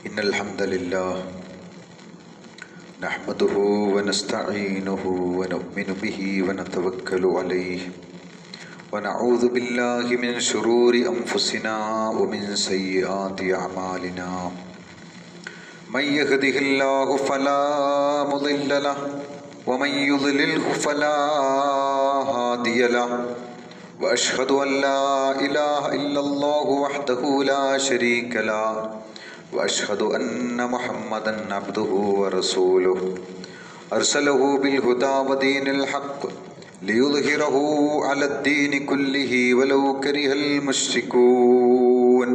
إن الحمد لله نحمده ونستعينه ونؤمن به ونتوكل عليه ونعوذ بالله من شرور أنفسنا ومن سيئات أعمالنا من يهده الله فلا مضل له ومن يضلله فلا هادي له وأشهد أن لا إله إلا الله وحده لا شريك له وأشهد أن محمدا عبده ورسوله أرسله بالهدى ودين الحق ليظهره على الدين كله ولو كره المشركون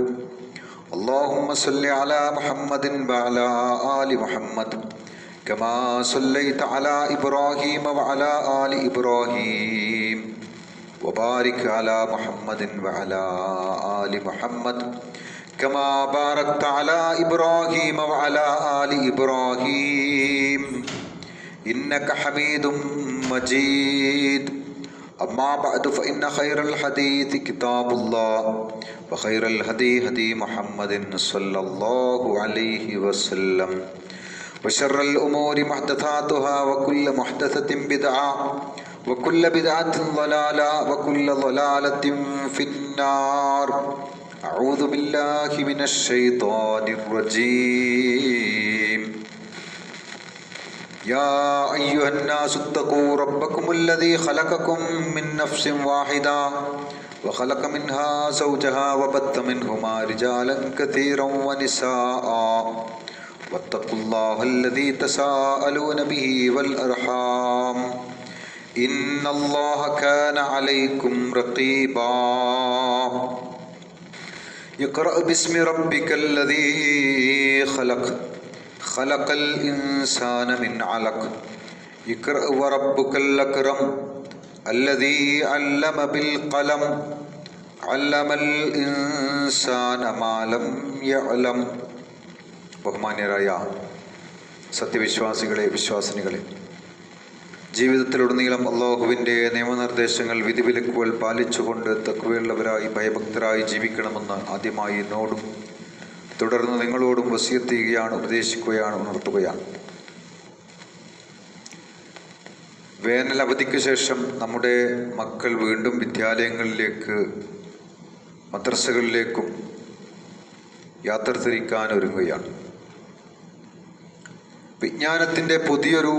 اللهم صل على محمد وعلى آل محمد كما صليت على إبراهيم وعلى آل إبراهيم وبارك على محمد وعلى آل محمد كما باركت على إبراهيم وعلى آل إبراهيم إنك حميد مجيد أما بعد فإن خير الحديث كتاب الله وخير الهدي هدي محمد صلى الله عليه وسلم وشر الأمور محدثاتها وكل محدثة بدعة وكل بدعة ضلالة وكل ضلالة في النار أعوذ بالله من الشيطان الرجيم يا أيها الناس اتقوا ربكم الذي خلقكم من نفس واحدة وخلق منها زوجها وبث منهما رجالا كثيرا ونساء واتقوا الله الذي تساءلون به والأرحام إن الله كان عليكم رقيبا اقرأ باسم ربك الذي خلق خلق الإنسان من علق اقرأ وربك الأكرم الذي علم بالقلم علم الإنسان ما لم يعلم. ബഹുമാന്യരായ സത്യവിശ്വാസികളെ, വിശ്വാസിനികളെ, ജീവിതത്തിലുടനീളം അള്ളാഹുവിൻ്റെ നിയമനിർദ്ദേശങ്ങൾ, വിധിവിലക്കുകൾ പാലിച്ചുകൊണ്ട് തഖ്വയുള്ളവരായി ഭയഭക്തരായി ജീവിക്കണമെന്ന് ആദ്യമായി എന്നോടും തുടർന്ന് നിങ്ങളോടും വസിയത്ത് ചെയ്യുകയാണ്, ഉപദേശിക്കുകയാണ്, ഉണർത്തുകയാണ്. വേനൽ അവധിക്ക് ശേഷം നമ്മുടെ മക്കൾ വീണ്ടും വിദ്യാലയങ്ങളിലേക്ക്, മദ്രസകളിലേക്കും യാത്ര തിരിക്കാൻ ഒരുങ്ങുകയാണ്. വിജ്ഞാനത്തിൻ്റെ പുതിയൊരു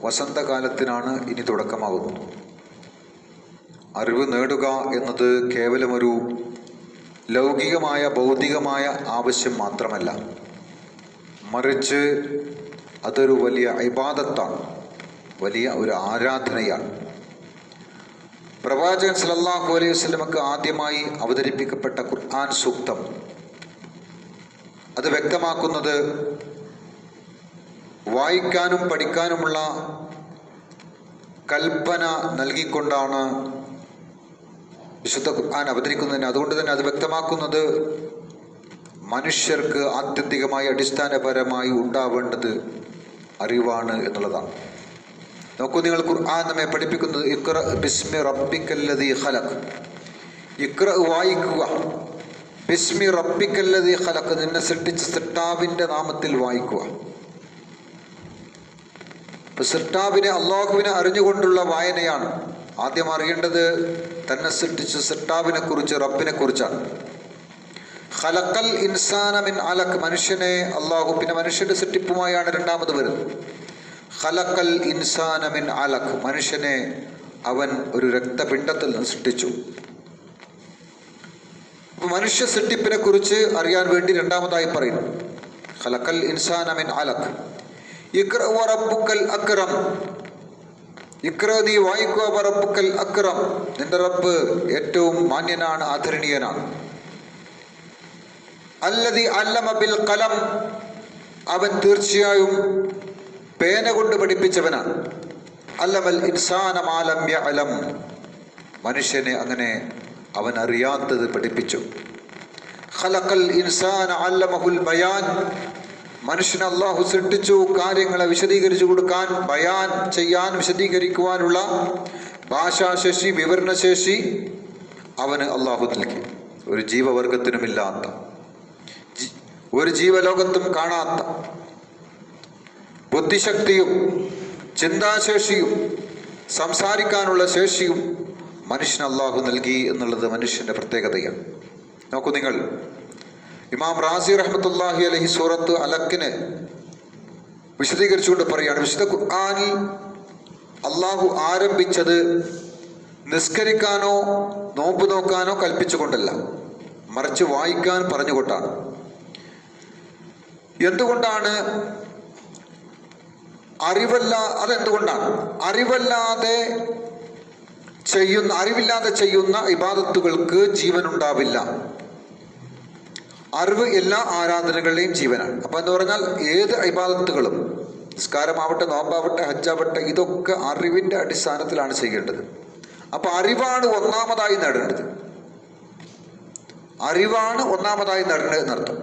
വസന്തകാലത്തിനാണ് ഇനി തുടക്കമാകുന്നത്. അറിവ് നേടുക എന്നത് കേവലമൊരു ലൗകികമായ ഭൗതികമായ ആവശ്യം മാത്രമല്ല, മറിച്ച് അതൊരു വലിയ ഇബാദത്താണ്, വലിയ ഒരു ആരാധനയാണ്. പ്രവാചകൻ സല്ലല്ലാഹു അലൈഹി വസല്ലമക്ക് ആദ്യമായി അവതരിപ്പിക്കപ്പെട്ട ഖുർആൻ സൂക്തം അത് വ്യക്തമാക്കുന്നത് വായിക്കാനും പഠിക്കാനുമുള്ള കൽപ്പന നൽകിക്കൊണ്ടാണ് വിശുദ്ധ ഖുർആൻ അവതരിക്കുന്നതിന്. അതുകൊണ്ട് തന്നെ അത് വ്യക്തമാക്കുന്നത് മനുഷ്യർക്ക് ആത്യന്തികമായി അടിസ്ഥാനപരമായി ഉണ്ടാവേണ്ടത് അറിവാണ് എന്നുള്ളതാണ്. നോക്കൂ, നിങ്ങൾ ഖുർആൻ നമ്മെ പഠിപ്പിക്കുന്നത് ഇഖ്റ ബിസ്മി റബ്ബിക്കല്ലദീ ഖലഖ്. ഇഖ്റ വായിക്കുക, ബിസ്മി റബ്ബിക്കല്ലദീ ഖലഖ്, നിന്നെ സൃഷ്ടിച്ച സൃഷ്ടാവിൻ്റെ നാമത്തിൽ വായിക്കുക. സൃഷ്ടാവിനെ, അള്ളാഹുവിനെ അറിഞ്ഞുകൊണ്ടുള്ള വായനയാണ്. ആദ്യം അറിയേണ്ടത് തന്നെ സൃഷ്ടിച്ച സൃഷ്ടാവിനെ കുറിച്ച്, റബ്ബിനെ കുറിച്ചാണ്. ഖലഖൽ ഇൻസാന മിൻ അലഖ്, മനുഷ്യനെ അള്ളാഹു, പിന്നെ മനുഷ്യന്റെ സൃഷ്ടിപ്പുമായാണ് രണ്ടാമത് വരുന്നത്. ഖലഖൽ ഇൻസാന മിൻ അലഖ്, മനുഷ്യനെ അവൻ ഒരു രക്തപിണ്ഡത്തിൽ നിന്ന് സൃഷ്ടിച്ചു. മനുഷ്യ സൃഷ്ടിപ്പിനെ കുറിച്ച് അറിയാൻ വേണ്ടി രണ്ടാമതായി പറയുന്നു ഖലഖൽ ഇൻസാന മിൻ അലഖ്. ഇഖ്റ വറബ്ബുക്കൽ അക്രം, ഇഖ്റ നീ വായിക്കുക, വറബ്ബുക്കൽ അക്രം, നിന്റെ റബ്ബ് ഏറ്റവും മാന്യനാണ്, ആദരണീയനാണ്. അല്ലദീ അല്ലമ ബിൽ ഖലം, അവൻ തീർച്ചയായും പേന കൊണ്ട് പഠിപ്പിച്ചവനാണ്. അല്ലമൽ ഇൻസാന മാ ലം യഅലം, മനുഷ്യനെ അങ്ങനെ അവൻ അറിയാത്തത് പഠിപ്പിച്ചു. ഖലഖൽ ഇൻസാന അല്ലമഹുൽ ബയാൻ, മനുഷ്യനെ അള്ളാഹു സൃഷ്ടിച്ചു കാര്യങ്ങളെ വിശദീകരിച്ചു കൊടുക്കാൻ, ബയാൻ ചെയ്യാൻ, വിശദീകരിക്കുവാനുള്ള ഭാഷാശേഷി, വിവരണശേഷി അവന് അള്ളാഹു നൽകി. ഒരു ജീവവർഗത്തിനുമില്ലാത്ത ഒരു ജീവലോകത്തും കാണാത്ത ബുദ്ധിശക്തിയും ചിന്താശേഷിയും സംസാരിക്കാനുള്ള ശേഷിയും മനുഷ്യന് അള്ളാഹു നൽകി എന്നുള്ളത് മനുഷ്യൻ്റെ പ്രത്യേകതയാണ്. നോക്കൂ നിങ്ങൾ, ഇമാം റാസി റഹ്മത്തുള്ളാഹി അലൈഹി സൂറത്ത് അലക്കിനെ വിശദീകരിച്ചുകൊണ്ട് പറയുകയാണ്, വിശുദ്ധ ഖുർആനിൽ അള്ളാഹു ആരംഭിച്ചത് നിസ്കരിക്കാനോ നോമ്പ് നോക്കാനോ കൽപ്പിച്ചുകൊണ്ടല്ല, മറിച്ച് വായിക്കാൻ പറഞ്ഞുകൊണ്ടാണ്. എന്തുകൊണ്ടാണ്? അതെന്തുകൊണ്ടാണ്? അറിവില്ലാതെ ചെയ്യുന്ന ഇബാദത്തുകൾക്ക് ജീവനുണ്ടാവില്ല. അറിവ് എല്ലാ ആരാധനകളുടെയും ജീവനാണ്. അപ്പം എന്ന് പറഞ്ഞാൽ ഏത് ഇബാദത്തുകളും, നിസ്കാരമാവട്ടെ, നോമ്പാവട്ടെ, ഹജ്ജാവട്ടെ, ഇതൊക്കെ അറിവിൻ്റെ അടിസ്ഥാനത്തിലാണ് ചെയ്യേണ്ടത്. അപ്പം അറിവാണ് ഒന്നാമതായി നേടേണ്ടത്. അറിവാണ് ഒന്നാമതായി നേടേണ്ടത് എന്നർത്ഥം.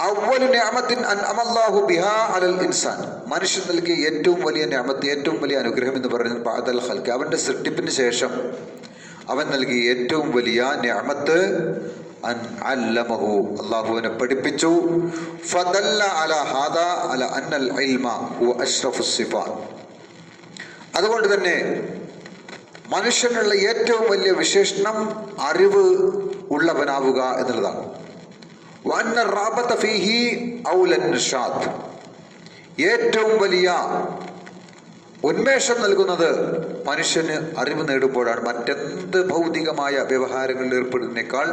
അവ്വലു നിഅമത്തിൻ അൻഅമല്ലാഹു ബിഹാ അലൽ ഇൻസാൻ, മനുഷ്യൻ നൽകിയ ഏറ്റവും വലിയ നിഅമത്ത്, ഏറ്റവും വലിയ അനുഗ്രഹം എന്ന് പറയുന്നത് ബഅദൽ ഖൽഖ്, അവൻ്റെ സൃഷ്ടിപ്പിന് ശേഷം അവൻ നൽകിയ ഏറ്റവും വലിയ നിഅമത്ത് അൻ അല്ലമഹു, അല്ലാഹുവിനെ പഠിപ്പിച്ചു. ഫദല്ല അല ഹാദാ അല അന്നൽ ഇൽമ ഹുവ അഷ്റഫുസ് സിഫാത്ത്. അതുകൊണ്ട് തന്നെ മനുഷ്യനുള്ള ഏറ്റവും വലിയ വിശേഷണം അറിവ് ഉള്ളവനാവുക എന്നുള്ളതാണ്. വഅന്ന റാബത ഫീഹി ഔലൻ നിഷാദ്, ഏറ്റവും വലിയ ഉന്മേഷം നൽകുന്നത് മനുഷ്യന് അറിവ് നേടുമ്പോഴാണ്. മറ്റെന്ത് ഭൗതികമായ വ്യവഹാരങ്ങളിൽ ഏർപ്പെടുന്നതിനേക്കാൾ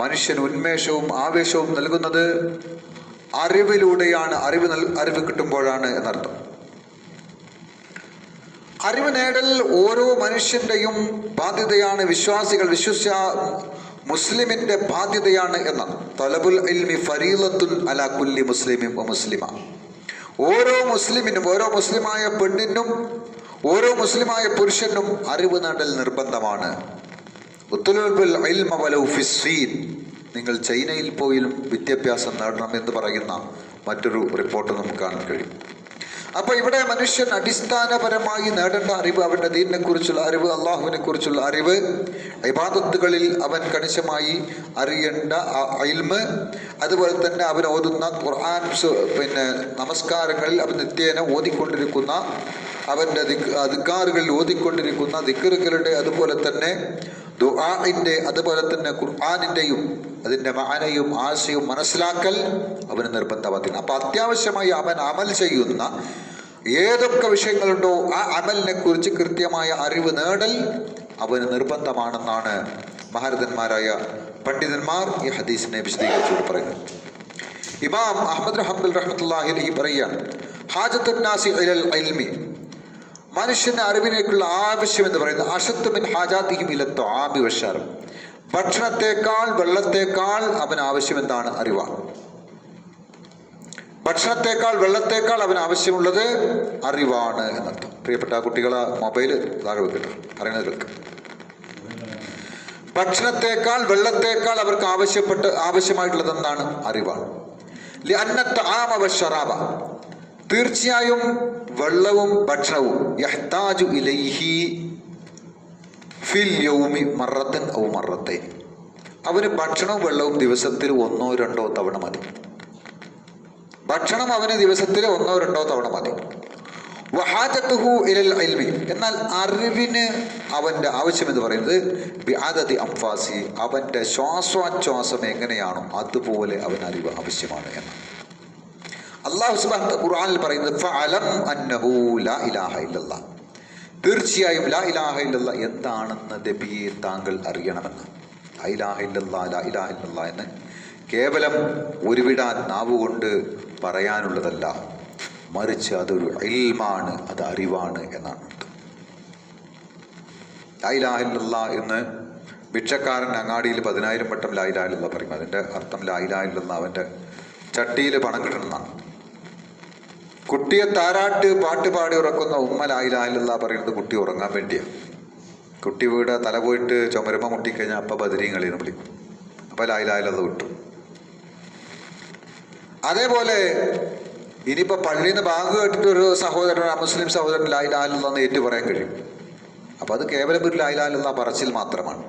മനുഷ്യന് ഉന്മേഷവും ആവേശവും നൽകുന്നത് അറിവിലൂടെയാണ്. അറിവ് കിട്ടുമ്പോഴാണ് എന്നർത്ഥം. അറിവ് നേടൽ ഓരോ മനുഷ്യന്റെയും ബാധ്യതയാണ്. മുസ്ലിമിന്റെ ബാധ്യതയാണ് എന്നാണ്. തലബുൽ ഇൽമി ഫരീളത്തുൻ അലാ കുല്ലി മുസ്ലിമിൻ വ മുസ്ലിമ, ഓരോ മുസ്ലിമിനും, ഓരോ മുസ്ലിമായ പെണ്ണിനും, ഓരോ മുസ്ലിമായ പുരുഷനും അറിവ് നേടൽ നിർബന്ധമാണ്. ഉത്തുലുൽ ഇൽമ വലൗ ഫിസ്സീൻ, നിങ്ങൾ ചൈനയിൽ പോയാലും വിദ്യാഭ്യാസം നേടണം എന്ന് പറയുന്ന മറ്റൊരു റിപ്പോർട്ട് നമുക്ക് കാണാൻ കഴിയും. അപ്പോൾ ഇവിടെ മനുഷ്യൻ അടിസ്ഥാനപരമായി നേടേണ്ട അറിവ്, അവൻ്റെ ദീനിനെ കുറിച്ചുള്ള അറിവ്, അള്ളാഹുവിനെ കുറിച്ചുള്ള അറിവ്, ഇബാദത്തുകളിൽ അവൻ കണിശമായി അറിയേണ്ട ഇൽമ്, അതുപോലെ തന്നെ അവൻ ഓതുന്ന ഖുർആൻ, നമസ്കാരങ്ങളിൽ അവൻ നിത്യേന ഓതിക്കൊണ്ടിരിക്കുന്ന, അവൻ്റെ ദിക്റുകളിൽ ഓതിക്കൊണ്ടിരിക്കുന്ന ദിക്റുകളുടെ, അതുപോലെ തന്നെ ദുആഇൻ്റെ, അതുപോലെ തന്നെ ഖുർആനിൻ്റെയും അതിൻ്റെ മഅനയും ആശയവും മനസ്സിലാക്കൽ അവന് നിർബന്ധമാണ്. അപ്പം അത്യാവശ്യമായി അവൻ അമൽ ചെയ്യുന്ന ഏതൊക്കെ വിഷയങ്ങളുണ്ടോ ആ അമലിനെ കുറിച്ച് കൃത്യമായ അറിവ് നേടൽ അവന് നിർബന്ധമാണെന്നാണ് മഹാരഥന്മാരായ പണ്ഡിതന്മാർ ഈ ഹദീസിനെ വിശദീകരിച്ചുകൊണ്ട് പറയുന്നത്. ഇമാം അഹ്മദ് ഹംബൽ റഹ്മത്തുള്ളാഹി അലൈഹി പറയുകയാണ്, ഹാജത്തുൻ നാസി ഇലൽ ഇൽമി, മനുഷ്യന് അറിവിനേക്കുള്ള ആവശ്യം എന്ന് പറയുന്നത് അശദ്ദു മിൻ ഹാജാതിഹിം ഇല ത്വആമി വശറബ്, ഭക്ഷണത്തെക്കാൾ വെള്ളത്തേക്കാൾ അവന് ആവശ്യം എന്താണ്? അറിവാണ്. ഭക്ഷണത്തെക്കാൾ വെള്ളത്തേക്കാൾ അവന് ആവശ്യമുള്ളത് അറിവാണ് എന്നർത്ഥം. പ്രിയപ്പെട്ട കുട്ടികളെ മൊബൈൽ താഴെ വെക്കട്ടെ, പറയുന്നത് കേൾക്കുക. ഭക്ഷണത്തെക്കാൾ വെള്ളത്തേക്കാൾ അവർക്ക് ആവശ്യമായിട്ടുള്ളത് എന്താണ്? അറിവാണ്. ലിഅന്ന തആമ വശറാബ, തീർച്ചയായും വെള്ളവും ഭക്ഷണവും യഹ്താജു ഇലൈഹി ഫിൽ യൗമി മറത്തൻ ഔ മറത്തൈൻ, അവന് ഭക്ഷണവും വെള്ളവും ദിവസത്തിൽ 1-2 തവണ മതി. ഭക്ഷണം അവന് ദിവസത്തിൽ 1-2 തവണ മതി. വഹാജത്തുഹു ഇലൽ ഇൽമി, എന്നാൽ അറിവിന് അവൻ്റെ ആവശ്യം എന്ന് പറയുന്നത് ബിഅദദി അംഫാസി, അവൻ്റെ ശ്വാസോച്ഛ്വാസം എങ്ങനെയാണോ അതുപോലെ അവന് അറിവ് ആവശ്യമാണ് എന്ന് അല്ലാഹു സുബ്ഹാനഹു ഖുർആനിൽ പറയുന്നത്. ഫഅലം അന്നഹു ലാ ഇലാഹ ഇല്ലല്ലാഹ്, തീർച്ചയായും ലാ ഇലാഹ ഇല്ലല്ലാഹ് എന്താണെന്ന് നബിയെ താങ്കൾ അറിയണമെന്ന്. ലാ ഇലാഹ ഇല്ലല്ലാഹ്, ലാ ഇലാഹ ഇല്ലല്ലാഹ് എന്ന് കേവലം ഉരുവിടാൻ നാവുകൊണ്ട് പറയാനുള്ളതല്ല, മറിച്ച് അതൊരു ഇൽമാണ്, അത് അറിവാണ് എന്നാണ്. ലാ ഇലാഹ ഇല്ലല്ലാഹ് എന്ന് ഭിക്ഷക്കാരൻ അങ്ങാടിയിൽ 10,000 വട്ടം ലാ ഇലാഹ ഇല്ലല്ലാഹ് പറയും. അതിൻ്റെ അർത്ഥം ലാ ഇലാഹ ഇല്ലല്ലാഹ് അവൻ്റെ ചട്ടിയിൽ പണം കിട്ടണമെന്നാണ്. കുട്ടിയെ താരാട്ട് പാട്ട് പാടി ഉറക്കുന്ന ഉമ്മ ലാ ഇലാഹ ഇല്ലല്ലാഹ് പറയുന്നത് കുട്ടി ഉറങ്ങാൻ വേണ്ടിയാണ്. കുട്ടി വീട് തല പോയിട്ട് ചുമരുമ മുട്ടിക്കഴിഞ്ഞാൽ അപ്പം ബദരീൻ കളിയെന്ന് വിളിക്കും. അപ്പം ലാ ഇലാഹ ഇല്ലല്ലാഹ് വിട്ടു. അതേപോലെ ഇനിയിപ്പോൾ പള്ളിയിൽ നിന്ന് ബാങ്ക് കേട്ടിട്ട് ഒരു സഹോദരൻ, മുസ്ലിം സഹോദരൻ ലാ ഇലാഹ ഇല്ലല്ലാഹ് എന്ന് ഏറ്റു പറയാൻ കഴിയും. അപ്പം അത് കേവലം ഒരു ലാ ഇലാഹ ഇല്ലല്ലാഹ് പറച്ചിൽ മാത്രമാണ്.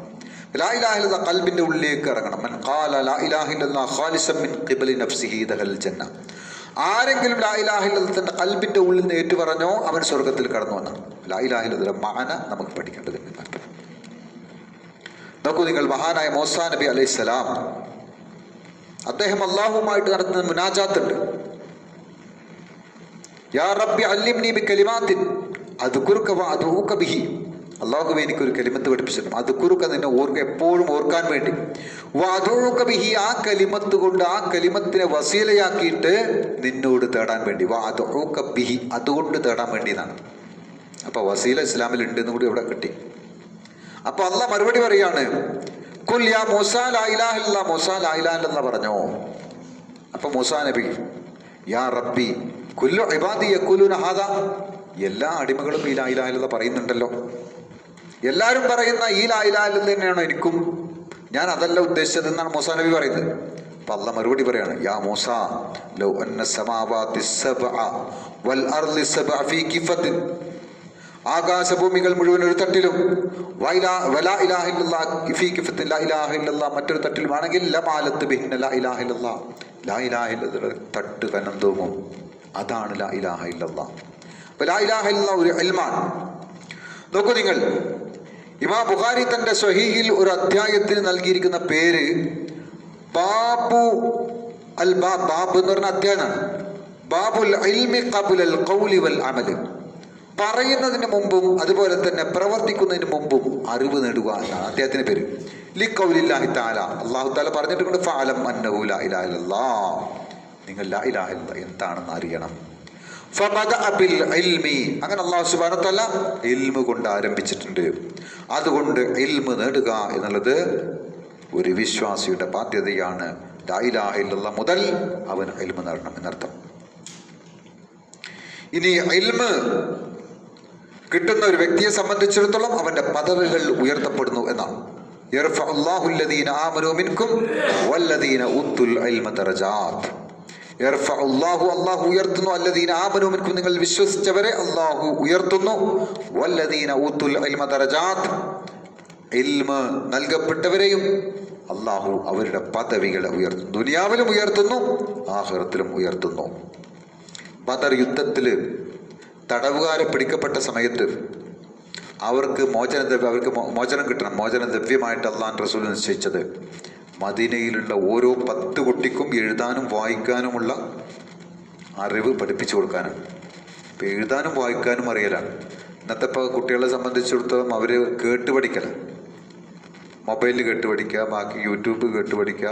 ലാ ഇലാഹ ഇല്ലല്ലാഹ് ഖൽബിന്റെ ഉള്ളിലേക്ക് ഇറങ്ങണം. മൻ ഖാല ലാ ഇലാഹ ഇല്ലല്ലാഹ് ഖാലിസൻ മിൻ ഖിബലി നഫ്സിഹി ദഖൽ ജന്ന. ആരെങ്കിലും ലാ ഇലാഹ ഇല്ലല്ലാഹ് തന്റെ ഖൽബിന്റെ ഉള്ളിൽ നിന്ന് ഏറ്റു പറഞ്ഞോ അവൻ സ്വർഗത്തിൽ കടന്നു എന്നാണ്. ലാ ഇലാഹ ഇല്ലല്ലാഹ് മഅന നമുക്ക് പഠിക്കേണ്ടതുണ്ട്. നോക്കൂ നിങ്ങൾ, മഹാനായ മൂസാ നബി അലൈഹിസ്സലാം അദ്ദേഹം അല്ലാഹുവുമായിട്ട് നടത്തുന്ന മുനാജാത്തുണ്ട്. യാ റബ്ബി അല്ലിംനി ബികലിമാത്തിൻ അദ്കുറുക വഅദൂക ബിഹി. അല്ലാഹുവേ എനിക്കൊരു കലിമത്ത് പഠിപ്പിച്ചിട്ടുണ്ട്. അദ്കുറുക നിന്നെ എപ്പോഴും ഓർക്കാൻ വേണ്ടി, വഅദൂക ബിഹി ആ കലിമത്ത് കൊണ്ട് ആ കലിമത്തിനെ വസീലയാക്കിയിട്ട് നിന്നോട് തേടാൻ വേണ്ടി, വഅദൂക ബിഹി അതുകൊണ്ട് തേടാൻ വേണ്ടി എന്നാണ്. അപ്പൊ വസീല ഇസ്ലാമിൽ ഉണ്ടെന്ന് കൂടി ഇവിടെ കിട്ടി. അപ്പൊ അള്ളാഹ് മറുപടി പറയാണ്, ഖുൽ യാ മൂസാ ലാ ഇലാഹ ഇല്ലല്ലാഹ്, മൂസാ ലാ ഇലാഹ ഇല്ലല്ലാഹ് പറഞ്ഞോ. അപ്പൊ മൂസാ നബി യാ റബ്ബി കുല്ലു ഇബാദി യഖൂലുന ഹാദാ, എല്ലാ അടിമകളും ഈ ലാ ഇലാഹ ഇല്ലല്ലാഹ് പറയുന്നുണ്ടല്ലോ, എല്ലാവരും പറയുന്ന ഈ ലാ ഇലാഹ ഇല്ലല്ലാഹ് തന്നെയാണോ എനിക്കും, ഞാൻ അതല്ല ഉദ്ദേശിച്ചത് എന്നാണ് മൂസാ നബി പറയുന്നത്. അപ്പൊ അള്ളാഹ് മറുപടി പറയാണ്, യാ മൂസാ ലൗ അന്ന സമാവാതി സബ്അ വൽ അർളി സബ്അ ഫീ കിഫത്തിൻ, ആകാശഭൂമികൾ മുഴുവൻ ഒരു തട്ടിലും വലാ ഇലാഹ ഇല്ലല്ലാഹ് ഫീ കിഫത്തിൻ ലാ ഇലാഹ ഇല്ലല്ലാഹ് മറ്റൊരു തട്ടിലുമാണെങ്കിൽ ലമാലത്ത് ബിഹിന്ന ലാ ഇലാഹ ഇല്ലല്ലാഹ്, ലാ ഇലാഹ ഇല്ലല്ലാഹ് തട്ട് കനം തൂങ്ങും. അതാണ് ലാ ഇലാഹ ഇല്ലല്ലാഹ്. അപ്പൊ ലാ ഇലാഹ ഇല്ലല്ലാഹ് ഒരു ഇൽമാണ്. നോക്കൂ നിങ്ങൾ, ഇമാം ബുഖാരി തന്റെ സ്വഹീഹിൽ ഒരു അധ്യായത്തിന് നൽകിയിരിക്കുന്ന പേര് ബാബു അൽ ബാബ് എന്ന് പറഞ്ഞ അധ്യായമാണ്. ബാബുൽ ഇൽമി ഖബ്ലൽ ഖൗലി വൽ അമൽ, പറയുന്നതിന് മുമ്പും അതുപോലെ തന്നെ പ്രവർത്തിക്കുന്നതിന് മുമ്പും അറിവ് നേടുക എന്നാണ് അദ്ദേഹത്തിന്റെ പേര്. ലിഖൗലില്ലാഹി തആല, അല്ലാഹു തആല പറഞ്ഞിട്ടുണ്ട്, ഫഅലം അന്നഹു ലാ ഇലാഹ ഇല്ലല്ലാഹ്, നിങ്ങൾ ലാ ഇലാഹ ഇല്ലല്ലാഹ് എന്താണെന്ന് അറിയണം. ഫബദഅ ബിൽ ഇൽമി, അങ്ങനെ അല്ലാഹു സുബ്ഹാനഹു വ തആല ഇൽമു കൊണ്ട് ആരംഭിച്ചിട്ടുണ്ട്. അതുകൊണ്ട് ഇൽമു നേടുക എന്നുള്ളത് ഒരു വിശ്വാസിയുടെ ബാധ്യതയാണ്. ലാ ഇലാഹ ഇല്ലല്ലാഹ് മുതൽ അവൻ ഇൽമു നേടണം എന്നർത്ഥം. ഇനി ഇൽമു കിട്ടുന്ന ഒരു വ്യക്തിയെ സംബന്ധിച്ചിടത്തോളം അവന്റെ പദവികൾ ഉയർത്തപ്പെടുന്നു എന്നാണ്. യർഫഉല്ലാഹു അല്ലദീന ആമനൂ മിൻകും വല്ലദീന ഊത്തുൽ ഇൽമ ദറജാത്ത്. യർഫഉല്ലാഹു, അല്ലാഹു ഉയർത്തുന്നു, അല്ലദീന ആമനൂ മിൻകും നിങ്ങൾ വിശ്വസിച്ചവരെ അല്ലാഹു ഉയർത്തുന്നു, വല്ലദീന ഊത്തുൽ ഇൽമ ദറജാത്ത് ഇൽമ നൽകപ്പെട്ടവരെയും അല്ലാഹു അവരുടെ പദവികളെ ഉയർത്തുന്നു. ദുനിയാവിലും ഉയർത്തുന്നു, ആഖിറത്തിലും ഉയർത്തുന്നു. ബദർ യുദ്ധത്തില് തടവുകാരെ പിടിക്കപ്പെട്ട സമയത്ത് അവർക്ക് മോചനം കിട്ടണം. മോചനദ്രവ്യമായിട്ട് അള്ളാഹു റസൂൽ നിശ്ചയിച്ചത് മദീനയിലുള്ള ഓരോ 10 കുട്ടിക്കും എഴുതാനും വായിക്കാനുമുള്ള അറിവ് പഠിപ്പിച്ചു കൊടുക്കാനാണ്. ഇപ്പം എഴുതാനും വായിക്കാനും അറിയലാണ്. ഇന്നത്തെ ഇപ്പോൾ കുട്ടികളെ സംബന്ധിച്ചിടത്തോളം അവർ കേട്ട് പഠിക്കലാണ്. മൊബൈലിൽ കേട്ട് പഠിക്കുക, ബാക്കി യൂട്യൂബ് കേട്ട് പഠിക്കുക,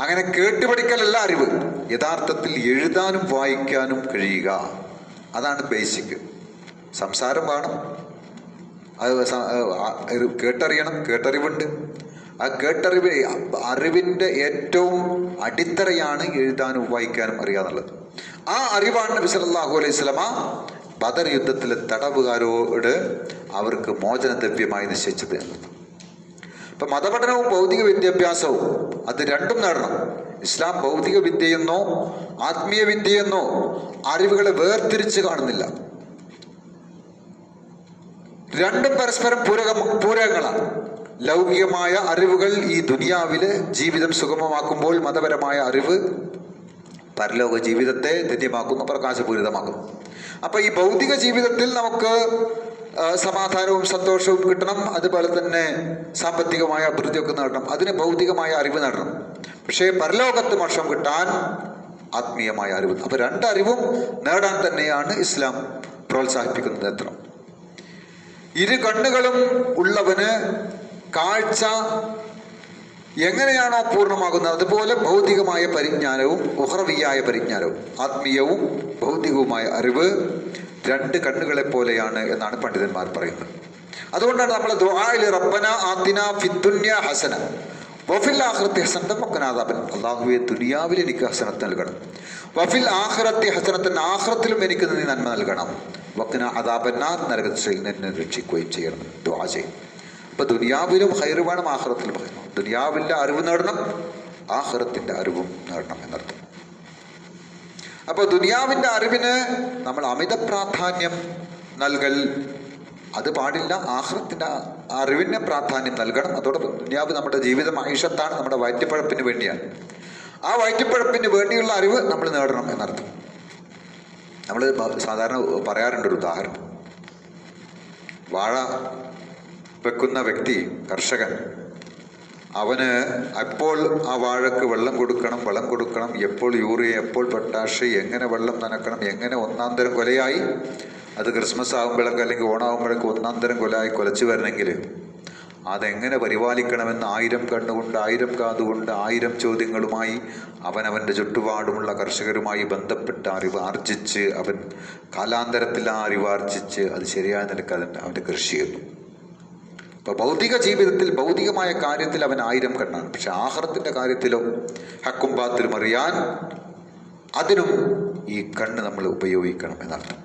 അങ്ങനെ കേട്ട് പഠിക്കലല്ല അറിവ്. യഥാർത്ഥത്തിൽ എഴുതാനും വായിക്കാനും കഴിയുക, അതാണ് ബേസിക്. സംസാരം വേണം, അത് കേട്ടറിയണം, കേട്ടറിവുണ്ട്. ആ അറിവിൻ്റെ ഏറ്റവും അടിത്തറയാണ് എഴുതാനും വായിക്കാനും അറിയാന്നുള്ളത്. ആ അറിവാണ് നബി സല്ലല്ലാഹു അലൈഹി വസല്ലമ ബദർ യുദ്ധത്തിലെ തടവുകാരോട് അവർക്ക് മോചനദ്രവ്യമായി നിശ്ചയിച്ചത് എന്നത്. ഇപ്പൊ മതപഠനവും ഭൗതിക വിദ്യാഭ്യാസവും അത് രണ്ടും നേടണം. ഇസ്ലാം ഭൗതിക വിദ്യയെന്നോ ആത്മീയ വിദ്യയെന്നോ അറിവുകളെ വേർതിരിച്ച് കാണുന്നില്ല. രണ്ടും പരസ്പരം പൂരകങ്ങളാണ്. ലൗകികമായ അറിവുകൾ ഈ ദുനിയാവിലെ ജീവിതം സുഗമമാക്കുമ്പോൾ മതപരമായ അറിവ് പരലോക ജീവിതത്തെ ധന്യമാക്കുന്നു, പ്രകാശപൂരിതമാക്കുന്നു. അപ്പൊ ഈ ഭൗതിക ജീവിതത്തിൽ നമുക്ക് സമാധാനവും സന്തോഷവും കിട്ടണം, അതുപോലെ തന്നെ സാമ്പത്തികമായ അഭിവൃദ്ധിയൊക്കെ നേടണം, അതിന് ഭൗതികമായ അറിവ് നേടണം. പക്ഷേ പരലോകത്ത് മോക്ഷം കിട്ടാൻ ആത്മീയമായ അറിവ്. അപ്പൊ രണ്ടറിവും നേടാൻ തന്നെയാണ് ഇസ്ലാം പ്രോത്സാഹിപ്പിക്കുന്നത്. എത്ര ഇരു കണ്ണുകളും ഉള്ളവന് കാഴ്ച എങ്ങനെയാണോ പൂർണ്ണമാകുന്നത് അതുപോലെ ഭൗതികമായ പരിജ്ഞാനവും ഉഹ്റവിയായ പരിജ്ഞാനവും ആത്മീയവും ഭൗതികവുമായ അറിവ് രണ്ട് കണ്ണുകളെ പോലെയാണ് എന്നാണ് പണ്ഡിതന്മാർ പറയുന്നത്. അതുകൊണ്ടാണ് നമ്മൾ ദുആയിൽ റബ്ബന ആതിന ഫിദ്ദുനിയ ഹസന വഫിൽ ആഖിറത്തി ഹസനത്തൻ വഖിനാ അദാബൻ, അല്ലാഹുവേ ദുനിയാവിൽ എനിക്ക് ഹസനത്ത് നൽകണം, വഫിൽ ആഖിറത്തി ഹസനത്തൻ ആഖിറത്തിലും എനിക്ക് നീ നന്മ നൽകണം, വഖിനാ അദാബന്നാർ നരകത്തിൽ നിന്ന് രക്ഷിക്കുകയും ചെയ്യണം ദുആ ചെയ്യും. അപ്പൊ ദുനിയാവിലും ഖൈറ് വേണം, ആഖിറത്തിലും ഖൈറ്. ദുനിയാവിന്റെ അറിവ് നേടണം, ആഖിറത്തിന്റെ അറിവും നേടണം എന്നർത്ഥം. അപ്പൊ ദുനിയാവിന്റെ അറിവിന് നമ്മൾ അമിത പ്രാധാന്യം നൽകൽ അത് പാടില്ല. ആഖിറത്തിൻ്റെ അറിവിന് പ്രാധാന്യം നൽകണം. അതോടൊപ്പം ദുനിയാവ് നമ്മുടെ ജീവിതം ആയിഷത്താണ്, നമ്മുടെ വയറ്റിപ്പഴപ്പിന് വേണ്ടിയാണ്. ആ വയറ്റിപ്പഴപ്പിന് വേണ്ടിയുള്ള അറിവ് നമ്മൾ നേടണം എന്നർത്ഥം. നമ്മൾ സാധാരണ പറയാറുണ്ടൊരു ഉദാഹരണം. വാഴ വെക്കുന്ന വ്യക്തി, കർഷകൻ, അവന് എപ്പോൾ ആ വാഴക്ക് വെള്ളം കൊടുക്കണം, എപ്പോൾ യൂറിയ, എപ്പോൾ പൊട്ടാഷ്, എങ്ങനെ വെള്ളം നനക്കണം, എങ്ങനെ ഒന്നാം തരം കൊലയായി അത് ക്രിസ്മസ് ആകുമ്പോഴൊക്കെ അല്ലെങ്കിൽ ഓണാകുമ്പോഴൊക്കെ ഒന്നാം തരം കൊലയായി കൊലച്ചു വരണമെങ്കിൽ അതെങ്ങനെ പരിപാലിക്കണമെന്ന് 1000 കണ്ണുകൊണ്ട്, 1000 കാതുകൊണ്ട്, 1000 ചോദ്യങ്ങളുമായി അവനവൻ്റെ ചുറ്റുപാടുമുള്ള കർഷകരുമായി ബന്ധപ്പെട്ട അറിവ് ആർജിച്ച്, അവൻ കാലാന്തരത്തിൽ ആ അറിവ് ആർജിച്ച് അത് ശരിയായ നിലക്ക് അവൻ്റെ കൃഷി ചെയ്യുന്നു. അപ്പോൾ ഭൗതിക ജീവിതത്തിൽ, ഭൗതികമായ കാര്യത്തിൽ അവൻ 1000 കണ്ണാണ്. പക്ഷെ ആഖിറത്തിൻ്റെ കാര്യത്തിലോ ഹക്കും ബാത്തിലും അറിയാൻ അതിനും ഈ കണ്ണ് നമ്മൾ ഉപയോഗിക്കണം എന്നർത്ഥം.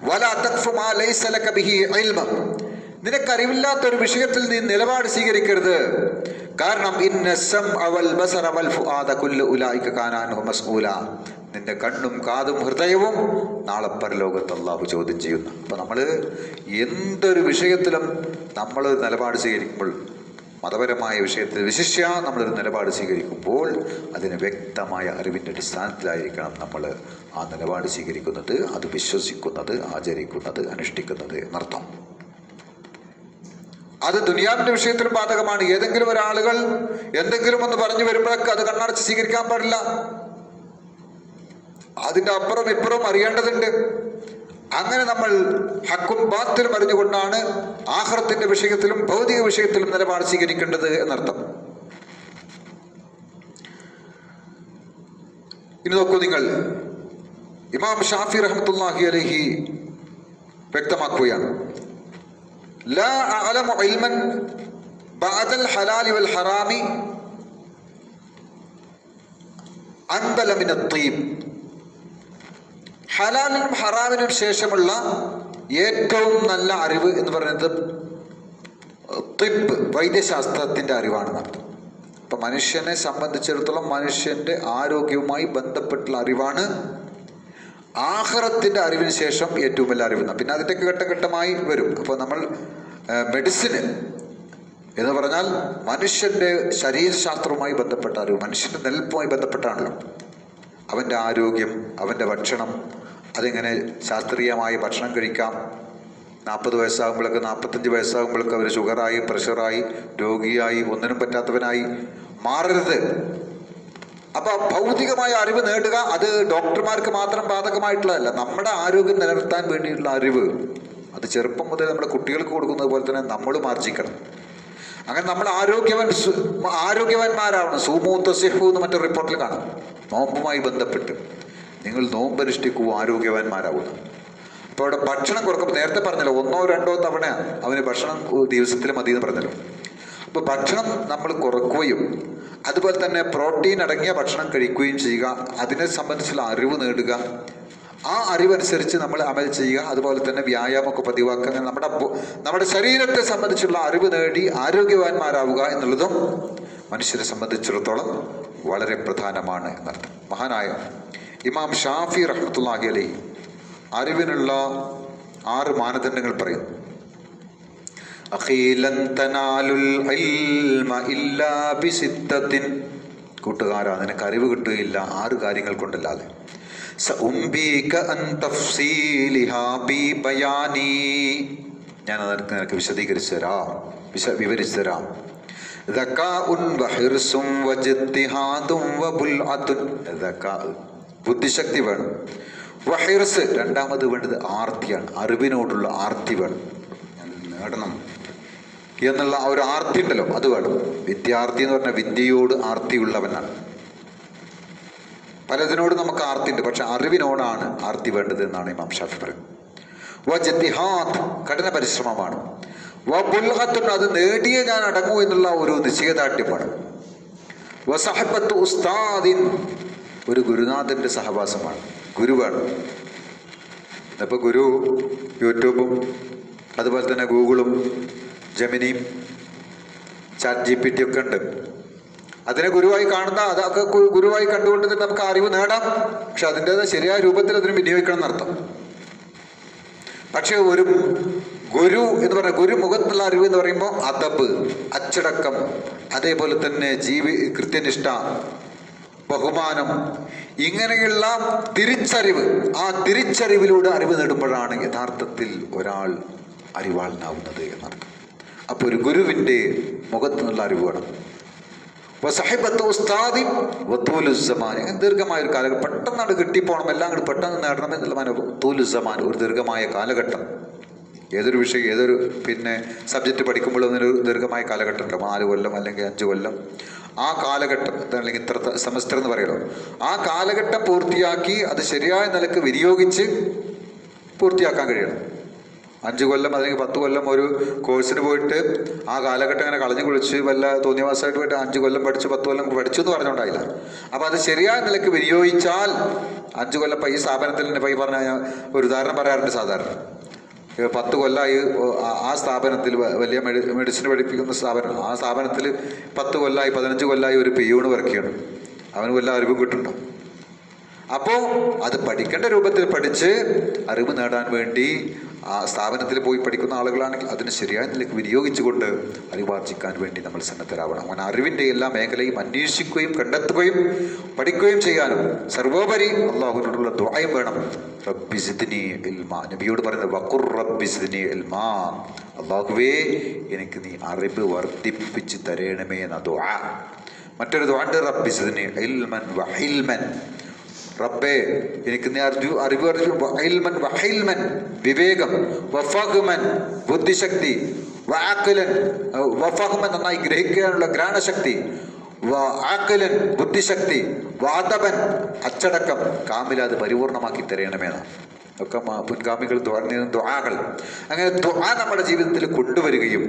വലാ തഖ്ഫു മാ ലൈസ ലക ബിഹി ഇൽമ, നിനക്കറിവില്ലാത്തൊരു വിഷയത്തിൽ നീ നിലപാട് സ്വീകരിക്കരുത്. കാരണം ഇന്ന സമഅ വൽ ബസറ വൽ ഫുആദ കുല്ലു ഉലൈക കാന അൻഹു മസ്ഊല, നിന്റെ കണ്ണും കാതും ഹൃദയവും നാളെ പരലോകത്ത് അല്ലാഹു ചോദ്യം ചെയ്യുന്നു. അപ്പം നമ്മൾ എന്തൊരു വിഷയത്തിലും നമ്മളൊരു നിലപാട് സ്വീകരിക്കുമ്പോൾ, മതപരമായ വിഷയത്തിൽ വിശിഷ്യ നമ്മളൊരു നിലപാട് സ്വീകരിക്കുമ്പോൾ അതിന് വ്യക്തമായ അറിവിൻ്റെ അടിസ്ഥാനത്തിലായിരിക്കണം നമ്മൾ ആ നിലപാട് സ്വീകരിക്കുന്നത്, അത് വിശ്വസിക്കുന്നത്, ആചരിക്കുന്നത്, അനുഷ്ഠിക്കുന്നത് എന്നർത്ഥം. അത് ദുനിയാവിൻ്റെ വിഷയത്തിലും ബാധകമാണ്. ഏതെങ്കിലും ഒരാളുകൾ എന്തെങ്കിലും ഒന്ന് പറഞ്ഞു വരുമ്പോഴൊക്കെ അത് കണ്ണടച്ച് സ്വീകരിക്കാൻ പാടില്ല. അതിൻ്റെ അപ്പുറം ഇപ്പുറം അറിയേണ്ടതുണ്ട്. അങ്ങനെ നമ്മൾ ഹക്കും ബാത്തിലും അറിഞ്ഞുകൊണ്ടാണ് ആഖിറത്തിന്റെ വിഷയത്തിലും ഭൗതിക വിഷയത്തിലും നിലപാട് സ്വീകരിക്കേണ്ടത് എന്നർത്ഥം. ഇനി നോക്കൂ നിങ്ങൾ, ഇമാം ഷാഫി റഹ്മത്തുള്ളാഹി അലൈഹി വ്യക്തമാക്കുകയാണ്, ലാ അഅലമു ഇൽമൻ ബഅദൽ ഹലാലി വൽ ഹറാമി അൻബല മിന അത്വീബ്, ഹലാലിനും ഹറാമിനും ശേഷമുള്ള ഏറ്റവും നല്ല അറിവ് എന്ന് പറയുന്നത് തിബ്, വൈദ്യശാസ്ത്രത്തിൻ്റെ അറിവാണെന്നർത്ഥം. അപ്പം മനുഷ്യനെ സംബന്ധിച്ചിടത്തോളം മനുഷ്യൻ്റെ ആരോഗ്യവുമായി ബന്ധപ്പെട്ടുള്ള അറിവാണ് ആഖിറത്തിൻ്റെ അറിവിന് ശേഷം ഏറ്റവും വലിയ അറിവ്. പിന്നെ അതിൻ്റെ ഘട്ടഘട്ടമായി വരും. അപ്പോൾ നമ്മൾ മെഡിസിന് എന്ന് പറഞ്ഞാൽ മനുഷ്യൻ്റെ ശരീരശാസ്ത്രവുമായി ബന്ധപ്പെട്ട അറിവ്, മനുഷ്യൻ്റെ നിലനിൽപ്പുമായി ബന്ധപ്പെട്ടാണല്ലോ. അവൻ്റെ ആരോഗ്യം, അവൻ്റെ ഭക്ഷണം, അതെങ്ങനെ ശാസ്ത്രീയമായി ഭക്ഷണം കഴിക്കാം. 40 വയസ്സാകുമ്പോഴൊക്കെ 45 വയസ്സാകുമ്പോഴൊക്കെ അവർ ഷുഗറായി, പ്രഷറായി, രോഗിയായി, ഒന്നിനും പറ്റാത്തവനായി മാറരുത്. അപ്പോൾ ഭൗതികമായ അറിവ് നേടുക അത് ഡോക്ടർമാർക്ക് മാത്രം ബാധകമായിട്ടുള്ളതല്ല. നമ്മുടെ ആരോഗ്യം നിലനിർത്താൻ വേണ്ടിയിട്ടുള്ള അറിവ് അത് ചെറുപ്പം മുതൽ നമ്മുടെ കുട്ടികൾക്ക് കൊടുക്കുന്നത് പോലെ തന്നെ നമ്മളും ആർജിക്കണം. അങ്ങനെ നമ്മൾ ആരോഗ്യവാന്മാരാവണം. സൂമൂത്ത സിഹു എന്ന് മറ്റൊരു റിപ്പോർട്ടിൽ കാണാം. നോമ്പുമായി ബന്ധപ്പെട്ട് നിങ്ങൾ നോമ്പനുഷ്ഠിക്കൂ, ആരോഗ്യവാന്മാരാവുന്നു. അപ്പോൾ അവിടെ ഭക്ഷണം കൊടുക്കുമ്പോൾ നേരത്തെ പറഞ്ഞല്ലോ 1 or 2 തവണ അവന് ഭക്ഷണം ദിവസത്തിൽ മതി എന്ന് പറഞ്ഞല്ലോ. അപ്പോൾ ഭക്ഷണം നമ്മൾ കുറക്കുകയും അതുപോലെ തന്നെ പ്രോട്ടീൻ അടങ്ങിയ ഭക്ഷണം കഴിക്കുകയും ചെയ്യുക, അതിനെ സംബന്ധിച്ചുള്ള അറിവ് നേടുക, ആ അറിവനുസരിച്ച് നമ്മൾ അമൽ ചെയ്യുക, അതുപോലെ തന്നെ വ്യായാമമൊക്കെ പതിവാക്കുക. അങ്ങനെ നമ്മുടെ ശരീരത്തെ സംബന്ധിച്ചുള്ള അറിവ് നേടി ആരോഗ്യവാന്മാരാവുക എന്നുള്ളതും മനുഷ്യരെ സംബന്ധിച്ചിടത്തോളം വളരെ പ്രധാനമാണ് എന്നർത്ഥം. മഹാനായ ഇമാം ഷാഫി റഹ്മത്തുള്ളാഹി അലൈഹി അറിവിനുള്ള 6 മാനദണ്ഡങ്ങൾ പറയുന്നു. അഖീലൻ തനാലുൽ ഇൽമ ഇല്ലാ ബിസിത്തത്തിൻ, കൂട്ടുകാരാ നിനക്ക് അറിവ് കിട്ടുകയില്ല 6 കാര്യങ്ങൾ കൊണ്ടല്ലാതെ. സഉംബിക അൻ തഫ്സീലിഹാ ബി ബയാനി, ഞാൻ നിനക്ക് വിശദീകരിച്ചു തരാം, വിവരിച്ചു തരാം. ദകാഉൻ വഹിർസും വജ്തിഹാദും വബുൽഅതുൻ, ദകാ ബുദ്ധിശക്തി വേണം. വഹിർസ് രണ്ടാമത് വേണ്ടത് ആർത്തിയാണ്, അറിവിനോടുള്ള ആർത്തി വേണം. നേടണം എന്നുള്ള ഒരു ആർത്തി ഉണ്ടല്ലോ, അത് വേണം. വിദ്യാർത്ഥി എന്ന് പറഞ്ഞാൽ വിദ്യയോട് ആർത്തിയുള്ളവനാണ്. പലതിനോട് നമുക്ക് ആർത്തി ഉണ്ട്, പക്ഷെ അറിവിനോടാണ് ആർത്തി വേണ്ടത് എന്നാണ് ഇമാം ഷാഫി പറയുന്നത്. വജ്തിഹാദ് കഠിന പരിശ്രമമാണ്. വബുൽഅത്തുൻ അത് നേടിയേ ഞാൻ അടങ്ങൂ എന്നുള്ള ഒരു നിശ്ചയദാർഢ്യമാണ്. വസഹബത്ത് ഉസ്താദിൻ ഒരു ഗുരുനാഥൻ്റെ സഹവാസമാണ്, ഗുരുവാണ്. ഇപ്പോൾ ഗുരു യൂട്യൂബും അതുപോലെ തന്നെ ഗൂഗിളും ജെമിനിയും ChatGPT ഒക്കെ ഉണ്ട്. അതിനെ ഗുരുവായി കാണുന്ന, അതൊക്കെ ഗുരുവായി കണ്ടുകൊണ്ട് തന്നെ നമുക്ക് അറിവ് നേടാം. പക്ഷെ അതിൻ്റെത് ശരിയായ രൂപത്തിൽ അതിന് വിനിയോഗിക്കണം എന്നർത്ഥം. പക്ഷെ ഒരു ഗുരു എന്ന് പറഞ്ഞാൽ ഗുരുമുഖത്തുള്ള അറിവ് എന്ന് പറയുമ്പോൾ അദബ്, അച്ചടക്കം, അതേപോലെ തന്നെ കൃത്യനിഷ്ഠ, ബഹുമാനം, ഇങ്ങനെയുള്ള തിരിച്ചറിവ്. ആ തിരിച്ചറിവിലൂടെ അറിവ് നേടുമ്പോഴാണ് യഥാർത്ഥത്തിൽ ഒരാൾ അറിവാളനാവുന്നത് എന്നർത്ഥം. അപ്പോൾ ഒരു ഗുരുവിൻ്റെ മുഖത്തു നിന്നുള്ള അറിവ് വേണം. ദീർഘമായ ഒരു കാലഘട്ടം, പെട്ടെന്നാണ് കിട്ടിപ്പോണം, എല്ലാം കൂടി പെട്ടെന്ന് നേടണം എന്നുള്ള തൂലുസമാൻ, ഒരു ദീർഘമായ കാലഘട്ടം. ഏതൊരു വിഷയം, ഏതൊരു സബ്ജക്റ്റ് പഠിക്കുമ്പോഴും അതിനൊരു ദീർഘമായ കാലഘട്ടം ഉണ്ട്. 4 കൊല്ലം അല്ലെങ്കിൽ 5 കൊല്ലം. ആ കാലഘട്ടം അല്ലെങ്കിൽ ഇത്ര സെമസ്റ്റർ എന്ന് പറയുമല്ലോ, ആ കാലഘട്ടം പൂർത്തിയാക്കി അത് ശരിയായ നിലക്ക് വിനിയോഗിച്ച് പൂർത്തിയാക്കാൻ കഴിയണം. 5 കൊല്ലം അല്ലെങ്കിൽ 10 കൊല്ലം ഒരു കോഴ്സിന് പോയിട്ട് ആ കാലഘട്ടം അങ്ങനെ കളഞ്ഞു കുളിച്ച് വല്ല തോന്നിയവാസമായിട്ട് പോയിട്ട് 5 കൊല്ലം പഠിച്ചു 10 കൊല്ലം പഠിച്ചു എന്ന് പറഞ്ഞുകൊണ്ടായില്ല. അപ്പോൾ അത് ശരിയായ നിലക്ക് വിനിയോഗിച്ചാൽ 5 കൊല്ലം ഈ സ്ഥാപനത്തിൽ തന്നെ ഈ പറഞ്ഞ ഒരു ഉദാഹരണം പറയാറുണ്ട്. സാധാരണ 10 കൊല്ലമായി ആ സ്ഥാപനത്തിൽ വലിയ മെഡിസിൻ പഠിപ്പിക്കുന്ന സ്ഥാപനം, ആ സ്ഥാപനത്തിൽ 10 കൊല്ലമായി 15 കൊല്ലമായി ഒരു പിയൂണ് വർക്ക് ചെയ്യണം. അവന് വല്ല അറിവും കിട്ടുന്നുണ്ടോ? അപ്പോൾ അത് പഠിക്കേണ്ട രൂപത്തിൽ പഠിച്ച് അറിവ് നേടാൻ വേണ്ടി ആ സ്ഥാപനത്തിൽ പോയി പഠിക്കുന്ന ആളുകളാണെങ്കിൽ അതിന് ശരിയായ നിലയ്ക്ക് വിനിയോഗിച്ചുകൊണ്ട് അറിവാർജിക്കാൻ വേണ്ടി നമ്മൾ സന്നദ്ധരാവണം. അങ്ങനെ അറിവിൻ്റെ എല്ലാ മേഖലയും അന്വേഷിക്കുകയും കണ്ടെത്തുകയും പഠിക്കുകയും ചെയ്യാനും സർവോപരി അള്ളാഹുവിനോടുള്ള ദുആയും വേണം. റബ്ബി സിദ്നി ഇൽമാ, നബിയോട് പറയുന്നത് വഖുർ റബ്ബി സിദ്നി ഇൽമാ, അള്ളാഹുവേ എനിക്ക് നീ അറിവ് വർദ്ധിപ്പിച്ച് തരണമേ എന്ന ദുആ. മറ്റൊരു ദുആ ഉണ്ട്, റബ്ബി സിദ്നി ഇൽമൻ വഹിൽമൻ, റബ്ബേ എനിക്ക് നീ അറിവ് ഇൽമൻ വഹിൽമൻ, വിവേകം, വഫഹ്മൻ ബുദ്ധിശക്തി, വഅഖലൻ വഫഹ്മൻ നന്നായി ഗ്രഹിക്കാനുള്ള ഗ്രാണശക്തി, വഅഖലൻ ബുദ്ധിശക്തി, വഅദബൻ അച്ചടക്കം, കാമിലാത് പരിപൂർണമാക്കി തരണമേന്നാണ് ഒക്കെ മുൻഗാമികൾ ദുആകൾ. അങ്ങനെ ദുആ നമ്മുടെ ജീവിതത്തിൽ കൊണ്ടുവരികയും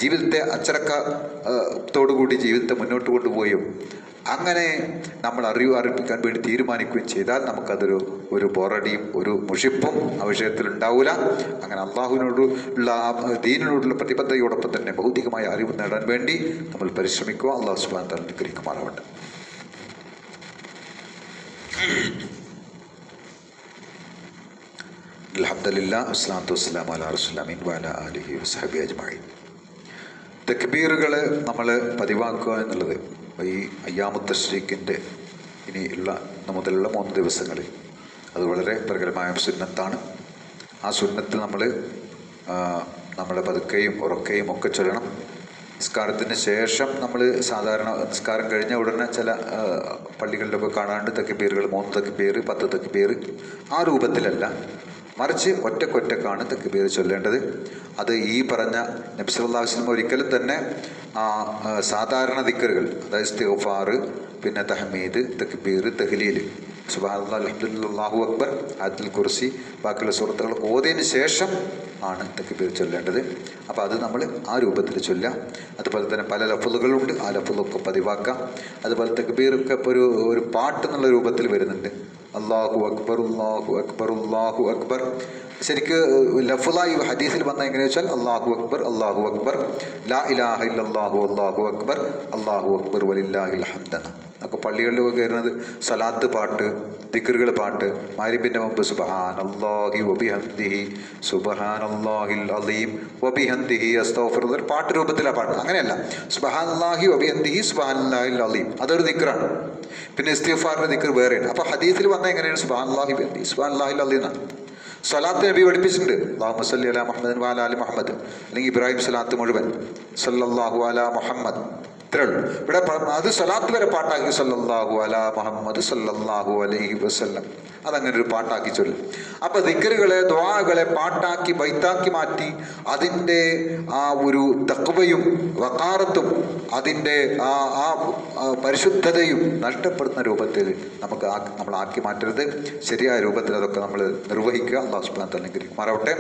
ജീവിതത്തെ അച്ചടക്കത്തോടുകൂടി ജീവിതത്തെ മുന്നോട്ട് കൊണ്ടുപോവുകയും അങ്ങനെ നമ്മൾ അറിയിപ്പിക്കാൻ വേണ്ടി തീരുമാനിക്കുകയും ചെയ്താൽ നമുക്കതൊരു ബോറടിയും ഒരു മുഷിപ്പും ആ വിഷയത്തിൽ ഉണ്ടാവില്ല. അങ്ങനെ അള്ളാഹുവിനോടുള്ള ദീനിനോടുള്ള പ്രതിബദ്ധതയോടൊപ്പം തന്നെ ഭൗതികമായ അറിവ് നേടാൻ വേണ്ടി നമ്മൾ പരിശ്രമിക്കുക. അള്ളാഹു സുബ്ഹാനഹു വ തആല അനുഗ്രഹിക്കുമാറാവട്ടെ. അൽഹംദുലില്ലാഹ് വസ്സലാത്തു വസ്സലാമു അലാ റസൂലില്ലാഹി വഅലാ ആലിഹി വസഹ്ബിഹി അജ്മഈൻ. തക്ബീറുകൾ നമ്മൾ പതിവാക്കുക എന്നുള്ളത് ഈ അയ്യാമു തശ്രീഖിൻ്റെ ഇനിയുള്ള മുതലുള്ള 3 ദിവസങ്ങളിൽ അത് വളരെ പ്രകടമായ സുന്നത്താണ്. ആ സുന്നത്ത് നമ്മൾ പതുക്കെയും ഉറക്കെയും ഒക്കെ ചൊല്ലണം. നിസ്കാരത്തിന് ശേഷം നമ്മൾ സാധാരണ നിസ്കാരം കഴിഞ്ഞ ഉടനെ ചില പള്ളികളിലൊക്കെ കാണാണ്ട് തക്ബീറുകൾ 3 തക്ബീർ 10 തക്ബീർ ആ രൂപത്തിലല്ല, മറിച്ച് ഒറ്റക്കൊറ്റക്കാണ് തക്ബീർ ചൊല്ലേണ്ടത്. അത് ഈ പറഞ്ഞ നബി സല്ലല്ലാഹു അലൈഹി വസല്ലം ഒരിക്കലും തന്നെ സാധാരണ ദിക്റുകൾ, അതായത് ഇസ്തിഗ്ഫാർ, പിന്നെ തഹ്മീദ്, തക്ബീർ, തഹ്ലീൽ, സുബ്ഹാനല്ലാഹ്, അൽഹംദുലില്ലാഹ്, അല്ലാഹു അക്ബർ, ആയത്തുൽ കുർസി, ബാക്കിയുള്ള സൂറത്തുകൾ ഓതിയതിന് ശേഷം ആണ് തക്ബീർ ചൊല്ലേണ്ടത്. അപ്പോൾ അത് നമ്മൾ ആ രൂപത്തിൽ ചൊല്ലാം. അതുപോലെ തന്നെ പല ലഫ്ളുകളുണ്ട്, ആ ലഫ്ളൊക്കെ പതിവാക്കാം. അതുപോലെ തക്ബീറൊക്കെ ഇപ്പോൾ ഒരു പാട്ട് എന്നുള്ള രൂപത്തിൽ വരുന്നുണ്ട്. അല്ലാഹു അക്ബർ അല്ലാഹു അക്ബർ അല്ലാഹു അക്ബർ. ശരിക്ക് ലഫ്ളായി ഹദീസിൽ വന്ന എങ്ങനെയാ വെച്ചാൽ അല്ലാഹു അക്ബർ ലാ ഇലാഹ ഇല്ലല്ലാഹു അല്ലാഹു അക്ബർ വലില്ലാഹിൽ ഹംദ്. ഒക്കെ പള്ളികളിലൊക്കെ കയറുന്നത് സലാത്ത് പാട്ട്, ദിക്റുകൾ പാട്ട്, മഗ്‌രിബിന്റെ മുമ്പ് സുബ്ഹാനല്ലാഹി വബിഹംദിഹി സുബ്ഹാനല്ലാഹിൽ അലീം വബിഹംദിഹി അസ്തഗ്ഫിറുല്ലാഹ്, പാട്ട് രൂപത്തിലാണ് പാട്ട്. അങ്ങനെയല്ല, സുബ്ഹാനല്ലാഹി വബിഹംദിഹി സുബ്ഹാനല്ലാഹിൽ അലീം അതൊരു ദിക്റാണ്. പിന്നെ ഇസ്തിഗ്ഫാറിന്റെ ദിക്ർ വേറെയാണ്. അപ്പോൾ ഹദീസിൽ വന്ന എങ്ങനെയാണ് സുബ്ഹാനല്ലാഹി വബിഹംദിഹി സുബ്ഹാനല്ലാഹിൽ അലീം എന്നാണ്. സ്വലാത്ത് നബി പഠിപ്പിച്ചിട്ടുണ്ട്, അല്ലാഹുമ്മ സ്വല്ലി അലാ മുഹമ്മദിൻ വഅലാ ആലി മുഹമ്മദ്, അല്ലെങ്കിൽ ഇബ്രാഹിം സ്വലാത്ത് മുഴുവൻ സല്ലല്ലാഹു അലാ മുഹമ്മദ്, ഇത്രേ ഉള്ളൂ. ഇവിടെ അത് സ്വലാത്ത് വരെ പാട്ടാക്കി സല്ലല്ലാഹു അലാ മുഹമ്മദ് സല്ലല്ലാഹു അലൈഹി വസല്ലം, അതങ്ങനെ ഒരു പാട്ടാക്കി ചൊല്ലും. അപ്പോൾ ദിക്റുകളെ ദുആകളെ പാട്ടാക്കി ബൈത്താക്കി മാറ്റി അതിൻ്റെ ആ ഒരു തഖ്വയും വഖാറത്തും അതിൻ്റെ ആ പരിശുദ്ധതയും നഷ്ടപ്പെടുന്ന രൂപത്തിൽ നമ്മൾ ആക്കി മാറ്റരുത്. ശരിയായ രൂപത്തിൽ അതൊക്കെ നമ്മൾ നിർവഹിക്കുക. അല്ലാഹു സുബ്ഹാനഹു വ തആല അനുഗ്രഹിക്കുമാറാവട്ടെ.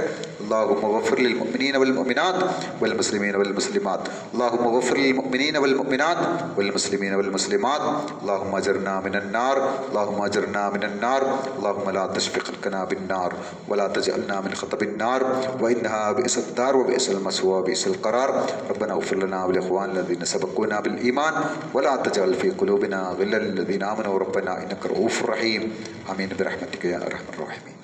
അല്ലാഹുമ്മ ഗഫിർ ലിൽ മുഅ്മിനീന വൽ മുഅ്മിനാത്ത് വൽ മുസ്ലിമീന വൽ മുസ്ലിമാത്ത്. അല്ലാഹുമ്മ ഗഫിർ ലിൽ മുഅ്മിനീന വൽ മുഅ്മിനാത്ത് വൽ മുസ്ലിമീന വൽ മുസ്ലിമാത്ത്. അല്ലാഹുമ്മ അജിർനാ മിനൻ നാർ, അല്ലാഹുമ്മ അജിർനാ മിനൻ നാർ, اللهم لا تشفقنا بالنار ولا تجعلنا من خطب النار وإنها بئس الدار وبئس المثوى وبئس القرار. ربنا اغفر لنا ولإخواننا الذين سبقونا بالإيمان ولا تجعل في قلوبنا غلا للذين آمنوا ربنا إنك رؤوف رحيم. آمين برحمتك يا أرحم الراحمين.